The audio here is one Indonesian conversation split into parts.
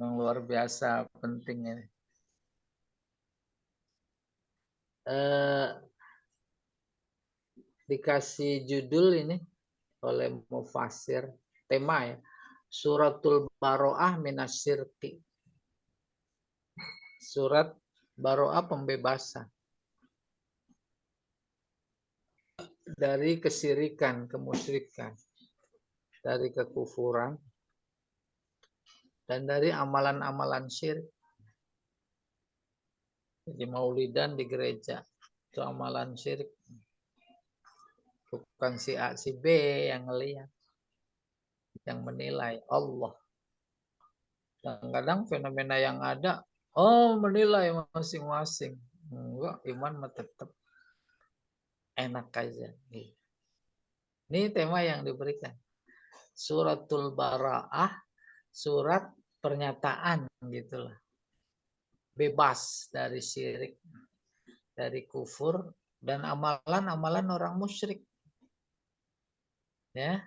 yang luar biasa pentingnya. Dikasih judul ini oleh Mufasir, tema ya, Suratul Baro'ah Minasyirki. Surat Baro'ah pembebasan dari kesirikan, kemusyrikan, dari kekufuran, dan dari amalan-amalan syirik. Jadi maulidan di gereja itu amalan syirik. Bukan si A, si B yang ngelihat, yang menilai Allah. Kadang-kadang fenomena yang ada, menilai masing-masing. Enggak, iman tetap enak aja. Ini tema yang diberikan. Suratul Bara'ah, surat pernyataan gitulah. Bebas dari syirik, dari kufur, dan amalan-amalan orang musyrik. Ya,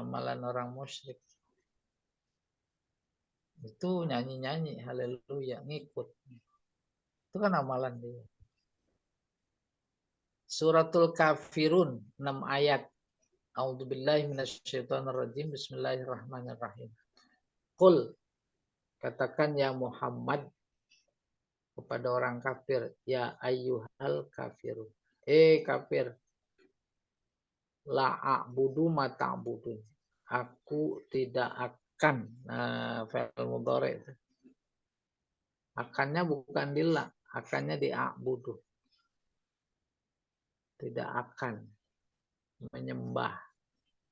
amalan orang musyrik. Itu nyanyi-nyanyi, haleluya, ngikut. Itu kan amalan dia. Suratul Kafirun, 6 ayat. A'udzubillahi minasyaitonirrajim. Bismillahirrahmanirrahim. Qul, katakan ya Muhammad kepada orang kafir, ya ayyuhal kafirun. Kafir, la a'budu ma ta'budun. Aku tidak akan. Fi'il mudhari itu. Akannya bukan di la, akannya di a'budu. Tidak akan menyembah.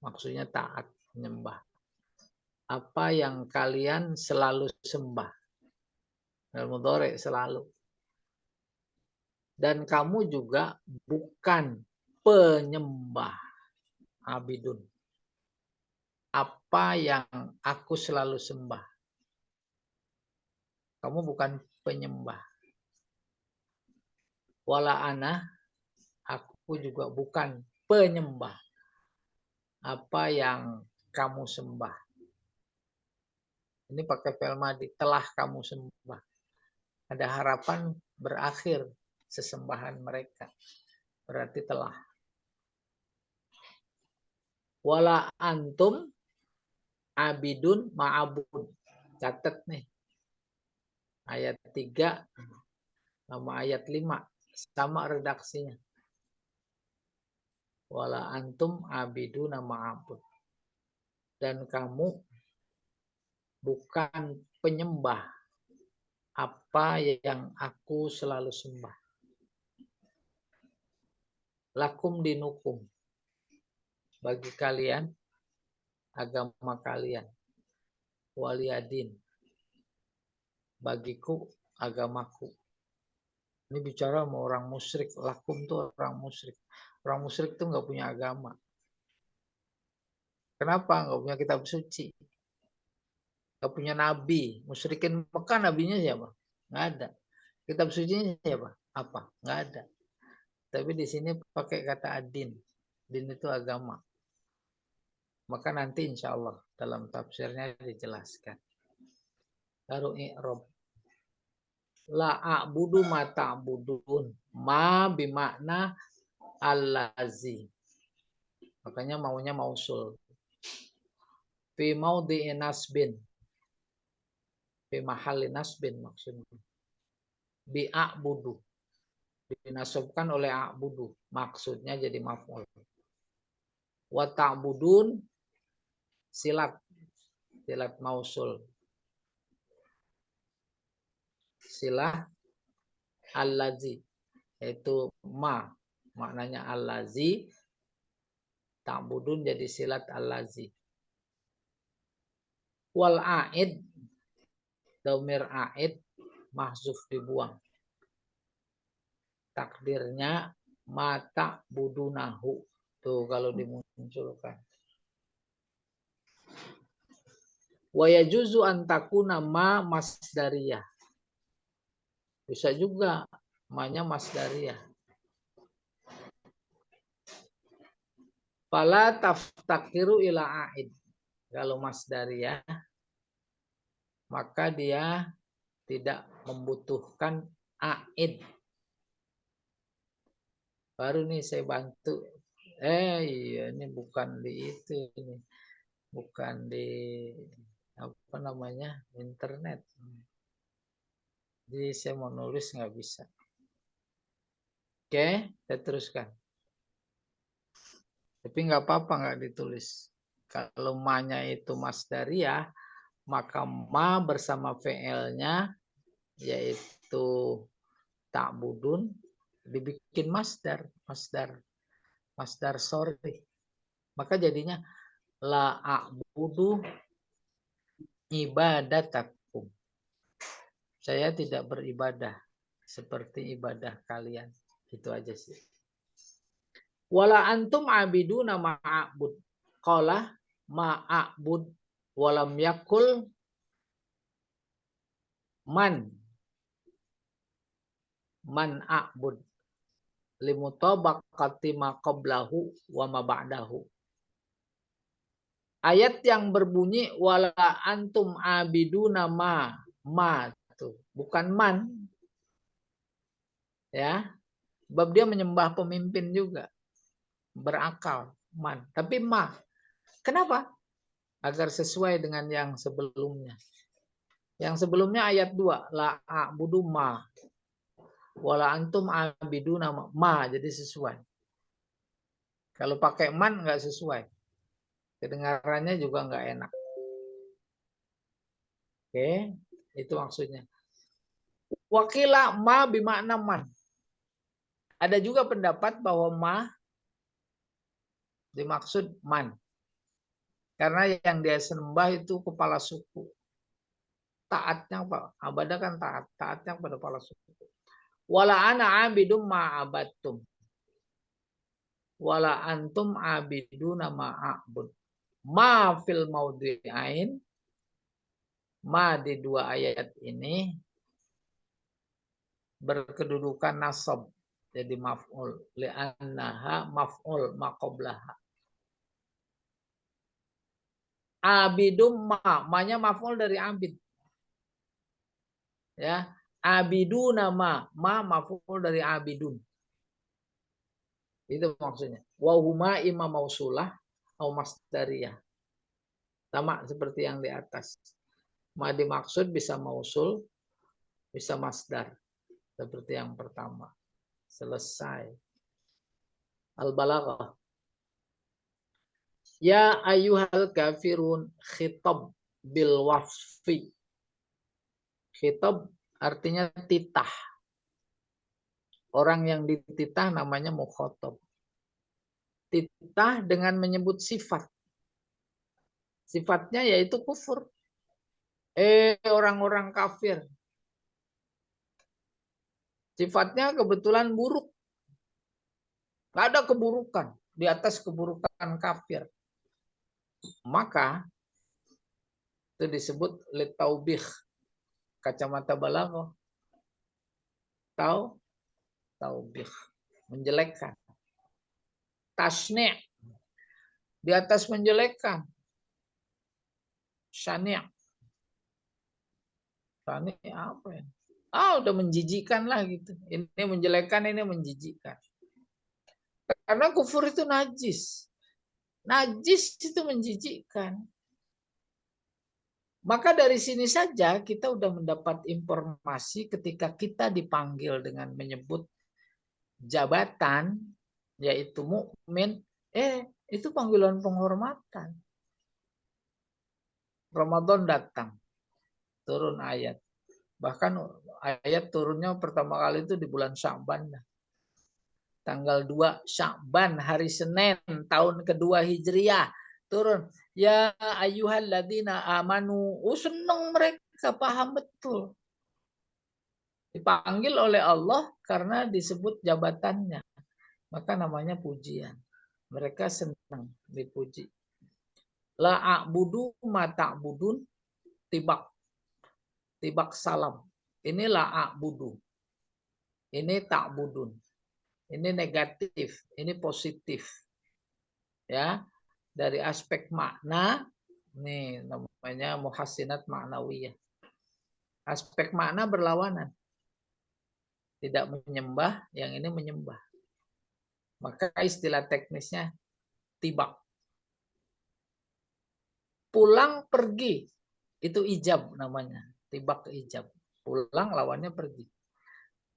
Maksudnya taat, menyembah. Apa yang kalian selalu sembah. Fi'il mudhari selalu. Dan kamu juga bukan penyembah. Abidun. Apa yang aku selalu sembah. Kamu bukan penyembah. Wala ana, aku juga bukan penyembah. Apa yang kamu sembah. Ini pakai fi'il madhi, telah kamu sembah. Ada harapan berakhir sesembahan mereka. Berarti telah. Wala antum abidun ma'abud. Catat nih. Ayat 3 sama ayat 5. Sama redaksinya. Wala antum abiduna ma'abud. Dan kamu bukan penyembah apa yang aku selalu sembah. Lakum dinukum. Bagi kalian, agama kalian. Waliyadin. Bagiku, agamaku. Ini bicara sama orang musyrik. Lakum tuh orang musyrik. Orang musyrik tuh nggak punya agama. Kenapa? Nggak punya kitab suci. Nggak punya nabi. Musyrikin Mekah nabinya siapa? Nggak ada. Kitab sucinya siapa? Apa? Nggak ada. Tapi di sini pakai kata adin. Din itu agama. Maka nanti insya Allah dalam tafsirnya dijelaskan. Baru i'rab. La a'budu ma ta'budun. Ma bimakna allazi. Makanya maunya mausul. Fi maudhi'i nasbin. Fi mahalli nasbin maksudnya. Bi a'budu. Dinasabkan oleh a'budu. Maksudnya jadi maf'ul. Wa ta'budun silat. Silat mausul. Silah allazi. Yaitu ma. Maknanya allazi. Ta'budun jadi silat allazi. Wal a'id. Dhaumir a'id. Mahzuf dibuang. Takdirnya mata budunahu. Tuh kalau dimunculkan. Wa yajuzu antakuna ma masdariyah. Bisa juga ma-nya masdariyah. Fala taftakiru ila a'id. Kalau masdariyah maka dia tidak membutuhkan aid. Baru nih saya bantu. Iya, ini bukan di itu, ini bukan di apa namanya internet. Jadi saya mau nulis nggak bisa. Oke, saya teruskan. Tapi nggak apa-apa nggak ditulis. Kalau ma-nya itu masdariyah, maka ma bersama fi'ilnya yaitu ta'budun dibikin masdar sorry. Maka jadinya la a'budu ibadatakum. Saya tidak beribadah seperti ibadah kalian. Itu aja sih. Wala antum abiduna ma'abud. Qala ma'abud walam yakul man a'bud limutabaqati ma qablahu wa ma ba'dahu. Ayat yang berbunyi wala antum abiduna ma tuh, bukan man. Ya. Sebab dia menyembah pemimpin juga. Berakal man, tapi ma. Kenapa? Agar sesuai dengan yang sebelumnya. Yang sebelumnya ayat 2, la a'budu ma. Wala antum abiduna ma, jadi sesuai. Kalau pakai man nggak sesuai. Kedengarannya juga nggak enak. Oke, itu maksudnya. Wakila ma bimakna man. Ada juga pendapat bahwa ma dimaksud man. Karena yang dia sembah itu kepala suku. Taatnya Pak, abadah kan taatnya pada kepala suku. Wala ana abidum ma abattum. Wala antum abiduna ma a'bud. Ma fil maudhi'ain, ma di dua ayat ini berkedudukan nasab. Jadi maf'ul. Li'annaha maf'ul maqoblaha. Abidum ma-nya maf'ul dari abid. Ya, abiduna ma maf'ul dari abidun. Itu maksudnya. Wa huma imma mausulah atau masdariyah. Sama seperti yang di atas. Ma dimaksud bisa mausul, bisa masdar. Seperti yang pertama. Selesai. Al-Balaghah. Ya ayyuhal kafirun khitab bil waffi. Khitab artinya titah. Orang yang dititah namanya mukhatab. Titah dengan menyebut sifat. Sifatnya yaitu kufur. Orang-orang kafir. Sifatnya kebetulan buruk. Tidak ada keburukan. Di atas keburukan kafir. Maka itu disebut litaubih. Kacamata balaghah. Taubih. Menjelekkan. Tasni'. Di atas menjelekkan. Syani'. Syani' apa ya? Udah menjijikkan lah gitu. Ini menjelekkan, ini menjijikkan. Karena kufur itu najis. Najis itu menjijikkan. Maka dari sini saja kita udah mendapat informasi ketika kita dipanggil dengan menyebut jabatan, yaitu mukmin, itu panggilan penghormatan. Ramadan datang, turun ayat. Bahkan ayat turunnya pertama kali itu di bulan Sya'ban. Tanggal 2 Sya'ban, hari Senin, tahun kedua Hijriah. Turun. Ya ayyuhalladzina amanu. Senang mereka, paham betul. Dipanggil oleh Allah karena disebut jabatannya. Maka namanya pujian. Mereka senang dipuji. La a'budu ma ta'budun tibak. Tibak salam. Ini la a'budu. Ini ta'budun. Ini negatif, ini positif. Ya. Dari aspek makna, nih namanya muhassinat ma'nawiyah. Aspek makna berlawanan. Tidak menyembah, yang ini menyembah. Maka istilah teknisnya tibak. Pulang pergi, itu ijab namanya. Tibak ijab. Pulang lawannya pergi.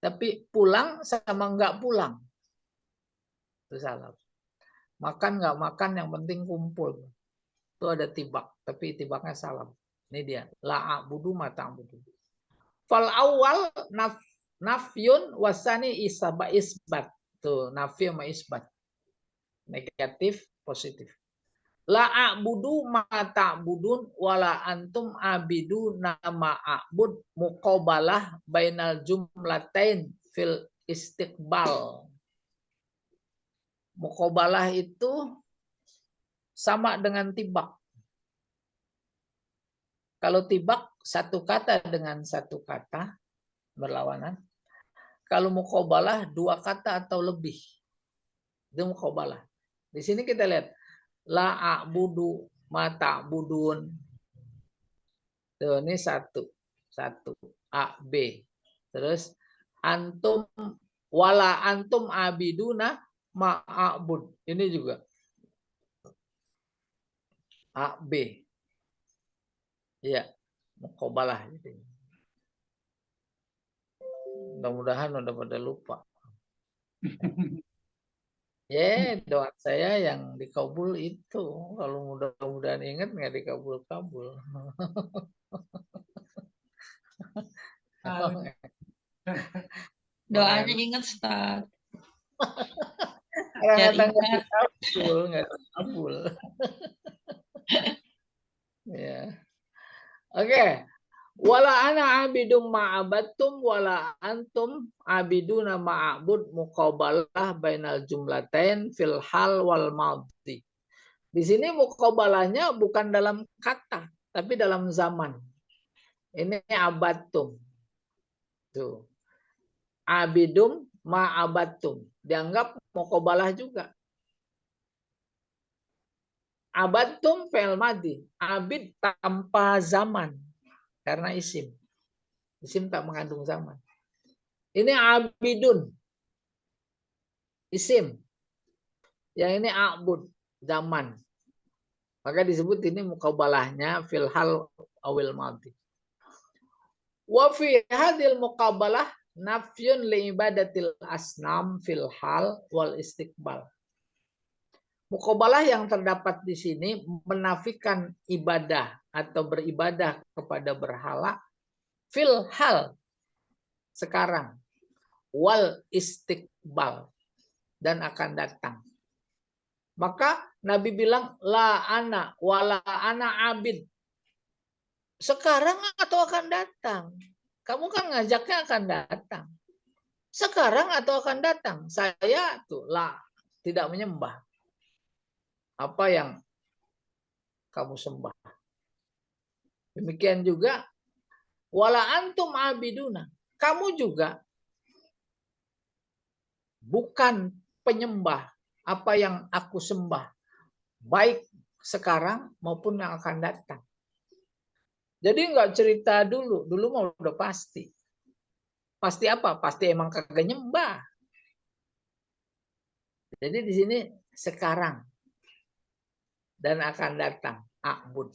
Tapi pulang sama enggak pulang, itu salah. Makan nggak makan, yang penting kumpul. Itu ada tibak, tapi tibaknya salam. Ini dia, la a'budu ma ta'budu. Fal awal nafyun wasani isbat. Tuh, nafi sama isbat. Negatif, positif. La a'budu ma ta'budun wala antum abidu nama a'bud muqabalah bainal jumlatain fil istiqbal. Muqabalah itu sama dengan tibak. Kalau tibak satu kata dengan satu kata berlawanan. Kalau muqabalah dua kata atau lebih. Itu muqabalah. Di sini kita lihat la a'budu ma ta'budun. Tuh, ini satu A B. Terus antum wala antum abiduna ma a'bud. Ini juga A B. Iya, muqabalah gitu. Mudah-mudahan udah pada lupa. Ya, doa saya yang dikabul itu. Kalau mudah-mudahan ingat nggak dikabul-kabul. Doanya ingat, Ustaz. Kadang-kadang nggak dikabul, nggak dikabul. Ya. Oke. Wala ana abidum ma'abattum wala antum abiduna ma'abud muqabalah bainal jumlatain fil hal wal madhi. Di sini muqabalahnya bukan dalam kata, tapi dalam zaman. Ini abattum. Tuh. Abidum ma'abattum. Dianggap muqabalah juga. Abattum fi'il madhi. Abid tanpa zaman. Karena isim. Isim tak mengandung zaman. Ini abidun. Isim. Yang ini a'bud. Zaman. Maka disebut ini muqabalahnya fil hal awil madhi. Wa fi hadil muqabalah nafyun li ibadatil asnam fil hal wal istiqbal. Muqabalah yang terdapat di sini menafikan ibadah atau beribadah kepada berhala fil hal sekarang wal istiqbal dan akan datang. Maka Nabi bilang la ana wala ana abid. Sekarang atau akan datang? Kamu kan ngajaknya akan datang. Sekarang atau akan datang? Saya tuh lah tidak menyembah apa yang kamu sembah. Demikian juga wala antum abiduna. Kamu juga bukan penyembah apa yang aku sembah, baik sekarang maupun yang akan datang. Jadi nggak cerita dulu mau udah pasti. Pasti apa? Pasti emang kagak nyembah. Jadi di sini sekarang dan akan datang. A'bud.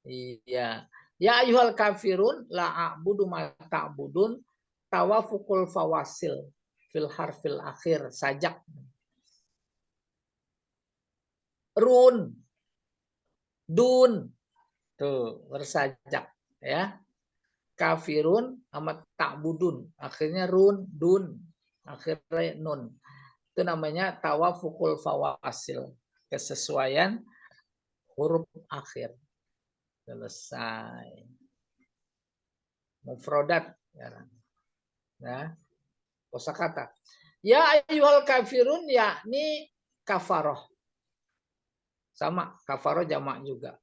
Iya. Ya ayyuhal kafirun la a'budu ma ta'budun tawafukul fawasil fil harfil akhir sajak. Run. Dun. Tuh, bersajak ya. Kafirun sama ta'budun. Akhirnya run, dun, akhirnya nun. Itu namanya tawafukul fawasil. Kesesuaian huruf akhir. Selesai. Mufrodat. Ya. Kosakata. Ya ayyuhal kafirun yakni kafaroh. Sama, kafaroh jamak juga.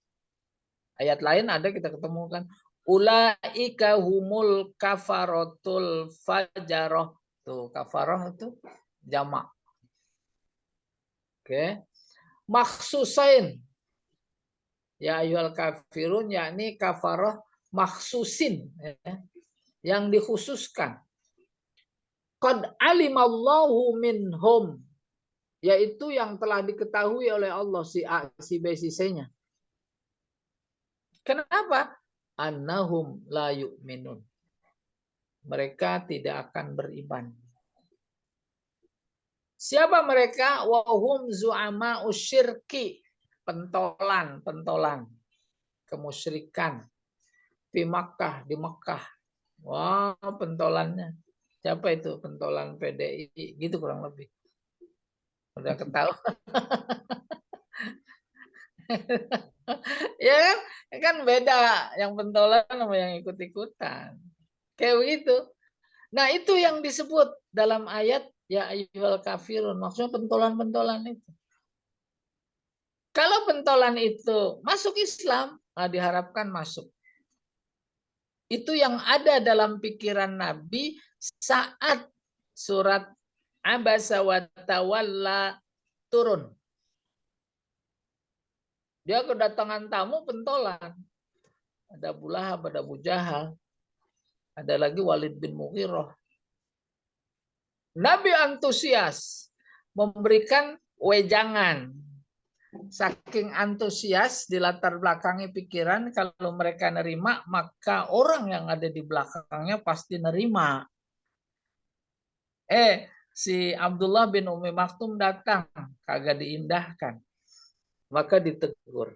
Ayat lain ada kita ketemukan. Ulaika humul kafarotul fajaroh. Tuh, kafaroh itu jamak. Oke. Maksusain. Ya ayyuhal kafirun yakni kafaroh makhsusin, ya, yang dikhususkan. Qad alimallahu minhum, yaitu yang telah diketahui oleh Allah si A, si B, si C-nya. Kenapa? Annahum la yu'minun. Mereka tidak akan beriman. Siapa mereka? Wahum zu'ama usyirki. Pentolan kemusyrikan. Di Makkah, di Mekah. Wah, pentolannya. Siapa itu? Pentolan PDI. Gitu kurang lebih. Udah ketahui. Ya kan? Kan beda yang pentolan sama yang ikut-ikutan. Kayak begitu. Nah, itu yang disebut dalam ayat ya ayyuhal kafirun. Maksudnya pentolan-pentolan itu. Kalau pentolan itu masuk Islam, diharapkan masuk. Itu yang ada dalam pikiran Nabi saat surat Abasa wa Tawalla turun. Dia kedatangan tamu pentolan. Ada Abu Lahab, ada Abu Jahal, ada lagi Walid bin Mughirah. Nabi antusias memberikan wejangan. Saking antusias di latar belakangnya pikiran, kalau mereka nerima, maka orang yang ada di belakangnya pasti nerima. Si Abdullah bin Umi Maktum datang, kagak diindahkan. Maka ditegur.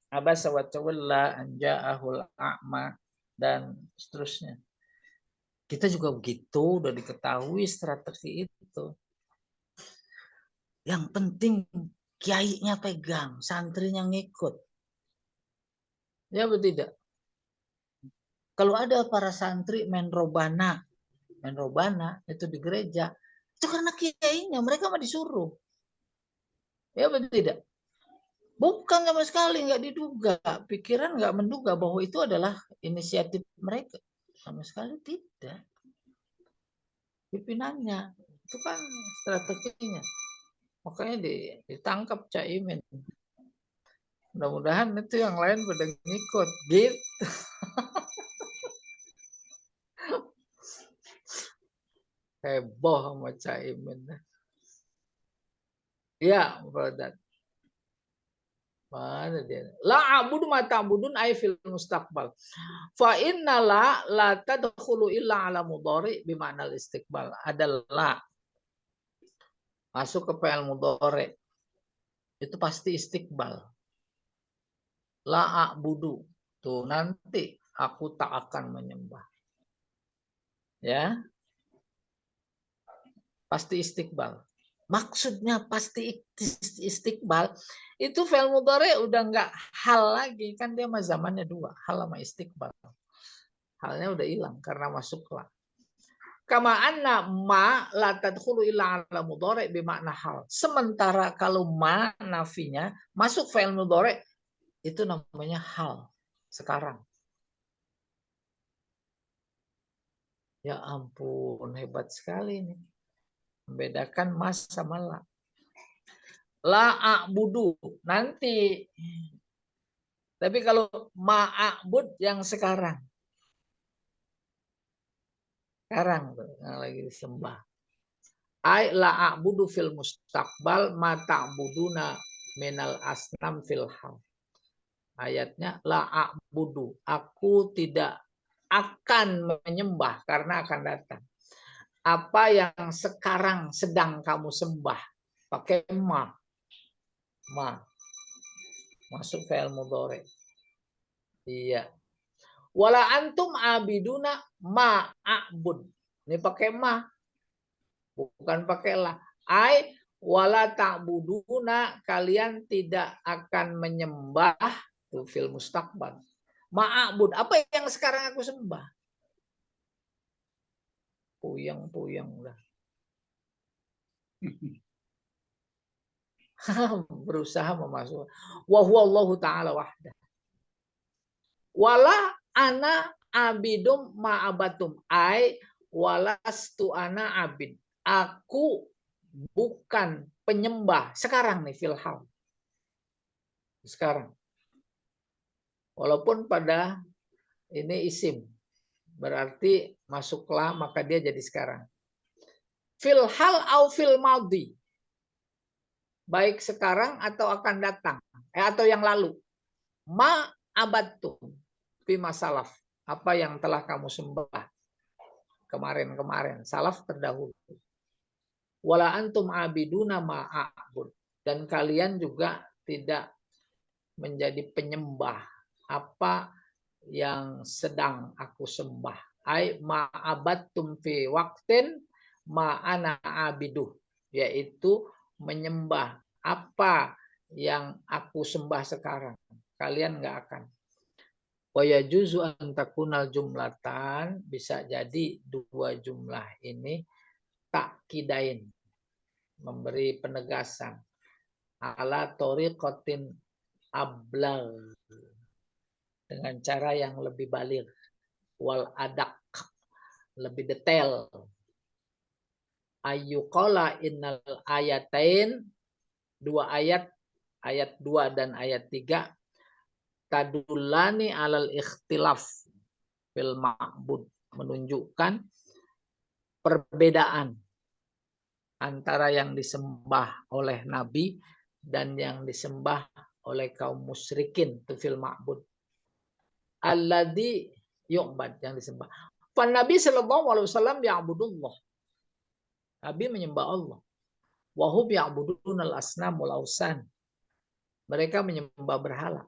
Abasa wa tawalla an ja'ahul a'ma dan seterusnya. Kita juga begitu, udah diketahui strategi itu. Yang penting kiainya pegang, santrinya ngikut. Ya betul tidak? Kalau ada para santri main robana itu di gereja, itu karena kiainya, mereka mah disuruh. Ya betul tidak? Bukan sama sekali, nggak diduga. Pikiran nggak menduga bahwa itu adalah inisiatif mereka. Sama sekali tidak. Pimpinannya. Itu kan strateginya. Makanya ditangkap Caimin. Mudah-mudahan itu yang lain pada ngikut. Gitu. Heboh sama Caimin. Ya, brother. Mana dia? La abudu ma ta'budun ay fil mustaqbal. Fa inna la tadkhulu illa ala mudhari bima'na istiqbal. Adalah masuk ke fi'il mudhari. Itu pasti istiqbal. La a'budu. Tuh nanti aku tak akan menyembah. Ya. Pasti istiqbal. Maksudnya pasti istiqbal itu fi'il mudhari udah nggak hal lagi, kan dia mah zamannya dua, hal sama istiqbal. Halnya udah hilang karena masuk la. Kama anna ma la tadkhulu illa ala mudhari bimakna hal. Sementara kalau ma nafinya masuk fi'il mudhari itu namanya hal sekarang. Ya ampun, hebat sekali nih. Membedakan mas sama la. La a'budu nanti. Tapi kalau ma'abud yang sekarang. Sekarang tuh, yang lagi disembah. Ai la a'budu fil mustaqbal ma ta'buduna minal asnam fil hal. Ayatnya la a'budu. Aku tidak akan menyembah karena akan datang. Apa yang sekarang sedang kamu sembah. Pakai ma. Ma. Masuk fi'il mudhari. Iya. Wala antum abiduna ma a'bud. Ini pakai ma. Bukan pakai la. Ai wala ta'buduna, kalian tidak akan menyembah itu fil mustaqbal. Ma'abud, apa yang sekarang aku sembah? Puyeng-puyeng udah. Berusaha memasuk. Wa huwallahu ta'ala wahda. Wala ana abidum ma'abatum. Ai walastu ana abid. Aku bukan penyembah. Sekarang nih filham. Sekarang. Walaupun pada Ini isim. Berarti masuklah maka dia jadi sekarang. Fil hal au fil madhi. Baik sekarang atau akan datang. Atau yang lalu. Ma abattum fi masalaf. Apa yang telah kamu sembah kemarin-kemarin. Salaf terdahulu. Wala antum abiduna ma'abud. Dan kalian juga tidak menjadi penyembah apa yang sedang aku sembah. Ai ma'abattum fi waqtin ma'ana abiduh. Yaitu menyembah apa yang aku sembah sekarang. Kalian nggak akan. Wa yajuzu an takunal jumlatan. Bisa jadi dua jumlah ini takkidain. Memberi penegasan. Ala tariqatin ablag. Dengan cara yang lebih balik. Wal adak. Lebih detail. Ayyuqala innal ayatain. Dua ayat. Ayat 2 dan ayat 3. Tadulani alal ikhtilaf. Fil ma'bud. Menunjukkan perbedaan. Antara yang disembah oleh Nabi. Dan yang disembah oleh kaum musyrikin. Itu fil ma'bud. Alladhi yu'bad, yang disembah. Fan Nabi sallallahu alaihi wasallam ya'budullah. Nabi menyembah Allah. Wa hum ya'budunal asnam wal ausan. Mereka menyembah berhala.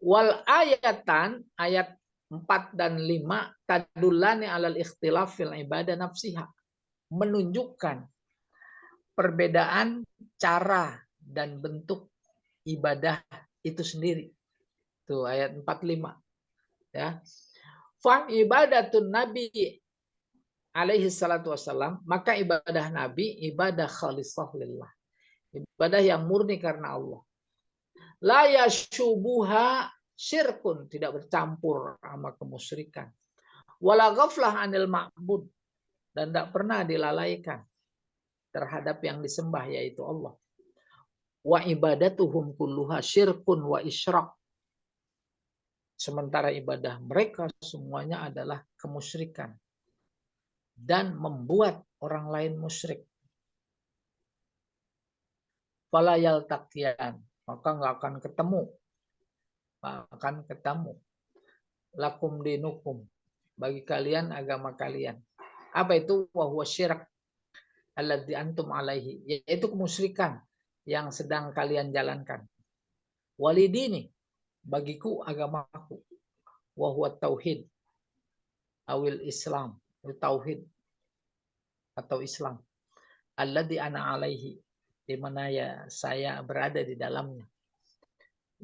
Wal ayatan, ayat 4 dan 5 tadullani alal ikhtilaf fil ibadah nafsiha. Menunjukkan perbedaan cara dan bentuk ibadah itu sendiri. Tuh ayat 45. Ya. Fa ibadatun Nabi alaihi salatu wassalam, maka ibadah Nabi ibadah khalisah lillah. Ibadah yang murni karena Allah. La yashubuha syirkun, tidak bercampur sama kemusyrikan. Wala ghaflah anil ma'bud, dan tidak pernah dilalaikan terhadap yang disembah yaitu Allah. Wa ibadatuhum kulluha syirkun wa isyrak. Sementara ibadah mereka semuanya adalah kemusyrikan dan membuat orang lain musyrik. Fala yaltaqiyan, maka nggak akan ketemu. Akan ketemu. Lakum dinukum, bagi kalian agama kalian. Apa itu? Wa huwa syirak alladzi antum alaihi, yaitu kemusyrikan yang sedang kalian jalankan. Walidini, bagiku agamaku. Wa huwa tauhid awil Islam, tauhid atau Islam. Alladzi ana alaihi, di mana ya saya berada di dalamnya.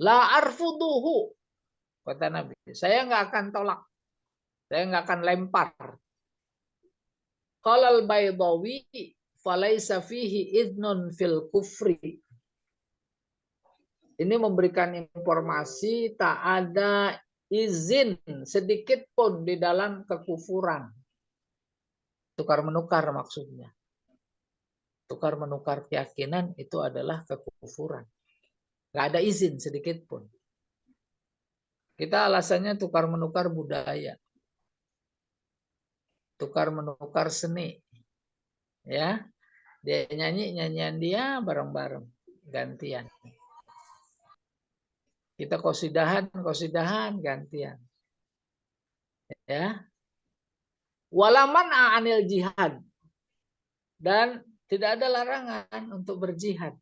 La arfuduhu, kata Nabi, saya nggak akan tolak, saya nggak akan lempar. Qalal Baydawi falaisa fihi idnun fil kufri. Ini memberikan informasi tak ada izin sedikit pun di dalam kekufuran. Tukar menukar maksudnya. Tukar menukar keyakinan itu adalah kekufuran. Nggak ada izin sedikit pun. Kita alasannya tukar menukar budaya. Tukar menukar seni. Ya. Dia nyanyi, nyanyian dia bareng-bareng. Gantian. Kita kosidahan, gantian. Ya. Walaman anil jihad. Dan tidak ada larangan untuk berjihad.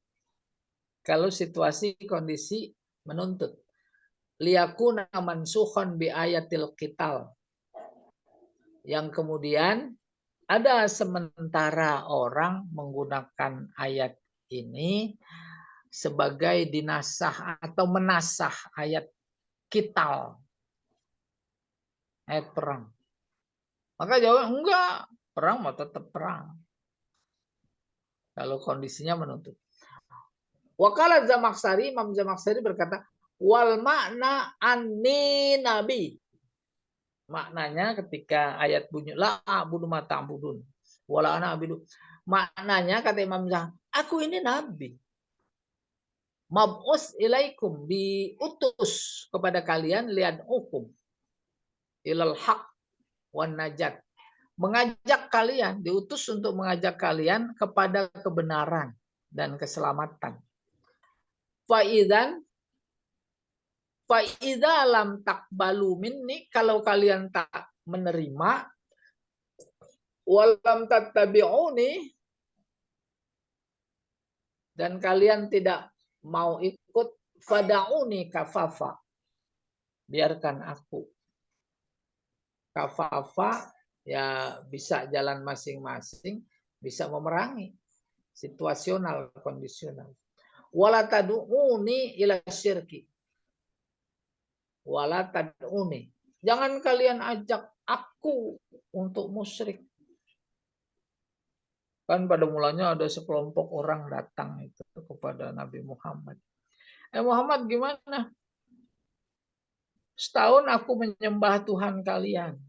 Kalau situasi kondisi menuntut. Liyakuna mansukhan bi ayatil qital. Yang kemudian ada sementara orang menggunakan ayat ini sebagai dinasah atau menasah ayat qital. Ayat perang. Maka jawab enggak, perang mau tetap perang. Kalau kondisinya menuntut. Wakala Zamakhsyari, Imam Zamakhsyari berkata, wal makna anni nabi. Maknanya ketika ayat bunyi la a'budu ma ta'budun wala ana a'budu. Maknanya kata Imam Zamakhsyari, aku ini nabi. Mab'us ilaikum, diutus kepada kalian lihat hukum, ilal haq wan najat. Mengajak kalian, diutus untuk mengajak kalian kepada kebenaran dan keselamatan. Faidan faida lam takbalu minni, kalau kalian tak menerima, walam tattabi'uni, dan kalian tidak mau ikut, fada'uni kafafa, biarkan aku. Kafafa ya bisa jalan masing-masing, bisa memerangi, situasional, kondisional. Wala tad'uni ila syirki. Wala tad'uni. Jangan kalian ajak aku untuk musyrik. Kan pada mulanya ada sekelompok orang datang itu kepada Nabi Muhammad. Muhammad, gimana? Setahun aku menyembah Tuhan kalian.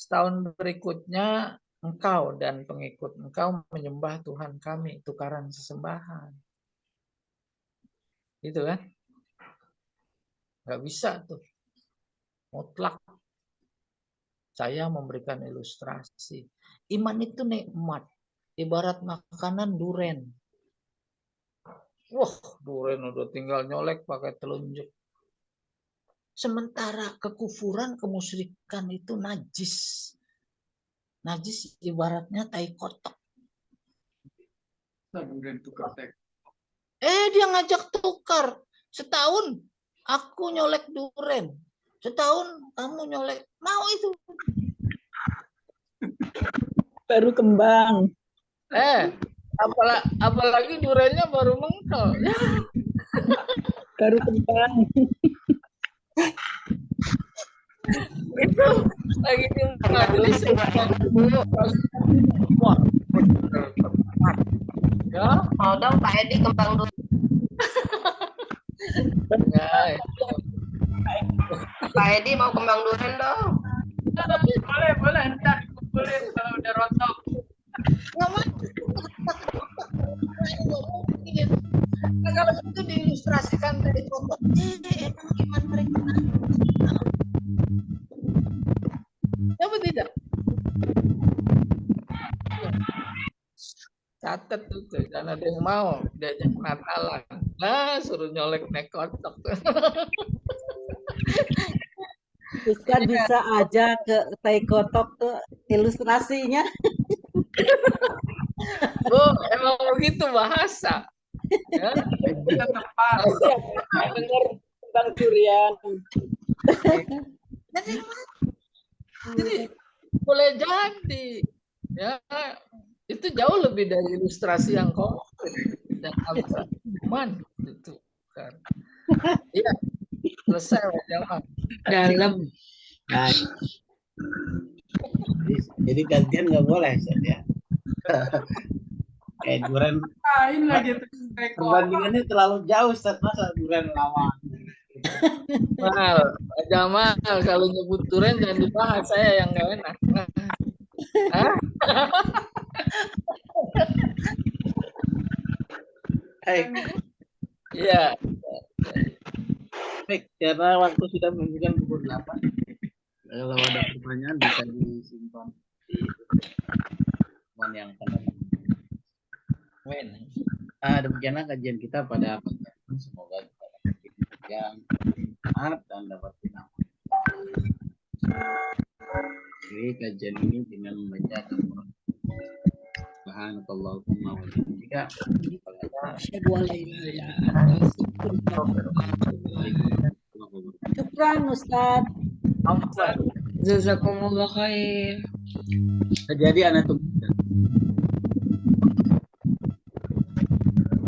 Setahun berikutnya engkau dan pengikut engkau menyembah Tuhan kami, tukaran sesembahan. Gitu kan? Nggak bisa tuh. Mutlak. Saya memberikan ilustrasi. Iman itu nikmat. Ibarat makanan duren. Wah, duren udah tinggal nyolek pakai telunjuk. Sementara kekufuran, kemusyrikan itu najis. Najis ibaratnya tai kotok. Dia ngajak tukar. Setahun aku nyolek duren. Setahun kamu nyolek. Mau itu. Baru kembang. Apalagi durennya baru mengkel. Baru kembang. Itu lagi di majelis ya. Mau dong Pak Edi kembang dulu. Pak Edi mau kembang duren dong. Boleh ntar dikumpulin kalau udah rontok. Nggak mau. Nah, kalau itu diilustrasikan dari contoh, emang iman mereka apa tidak? Catat tuh, jangan ada yang mau diajak Natalan. Nah, suruh nyolek nekotok. Ustaz bisa aja ke tai kotok tuh ilustrasinya. Bu, emang begitu bahasa. Ya. Kita tepat. Dengar tentang durian. Jadi boleh jadi, ya itu jauh lebih dari ilustrasi yang konkret dan abstrak. Itu kan. Iya, selesai jawab. Dalam. Nah, jadi gantian nggak boleh ya. Kayak duren. Lain lagi tuh. Perbandingannya terlalu jauh, Ustaz. Masa duren lawan. Jamal, kalau nyebut duren jangan dibahas, saya yang nggak enak. Iya. Baik, karena waktu sudah menunjukkan pukul 8. Kalau ada pertanyaan bisa disimpan di teman yang akan datang. Demikianlah kajian kita pada pagi ini. Semoga kita dapat yang bermanfaat dan dapat beramal. Jadi kajian ini dengan membaca Al-Quran. Subhanakallahumma wa bihamdika. Syukran Ustaz. Jazakumullah khair. Jadi anak tunggu.